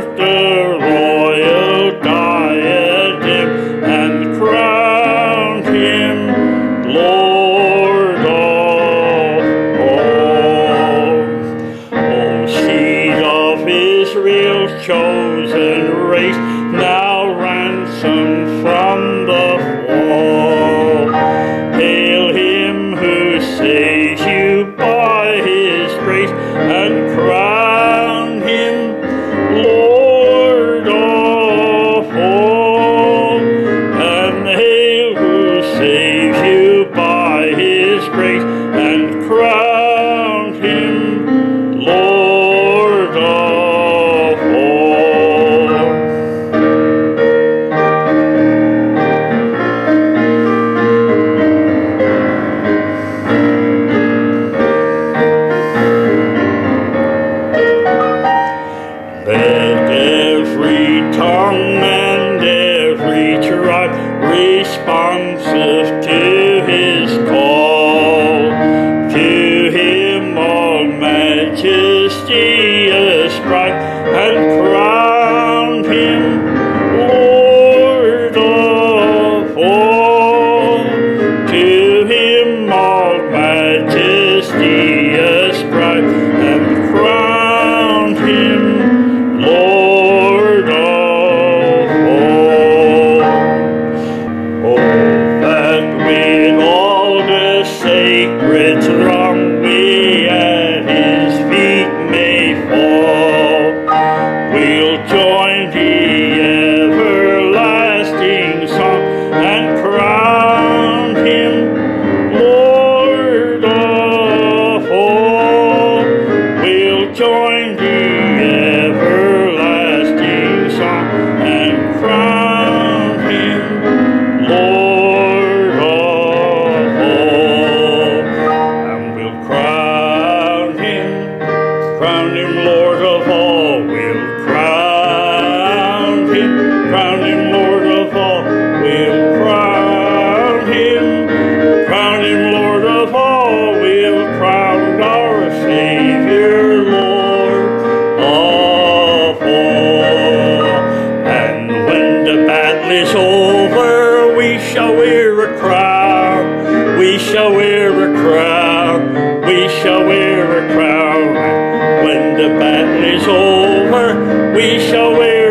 forth the royal diadem and crowned him Lord of all. O seed of Israel's chosen race, now ransomed from the fall, hail him who saves you by his grace and crown him Lord of all. And hail who saves you by his grace and crown him Lord of all. Let every tongue and every tribe responsive to his call, to him all majesty ascribe and crown him Lord of all. To him all majesty ascribe and crown him Lord of all. Oh, that with all the sacred throng we at his feet may fall, we'll join the everlasting song and crown him Lord of all. We'll join the everlasting song and crown him Lord of all. And we'll crown him Lord of all. We'll crown him Lord of all. We'll crown him Lord of all. We'll crown our Savior Lord of all. And when the battle is over, we shall wear a crown. We shall wear a crown. We shall wear a crown. When the battle is over, we shall wear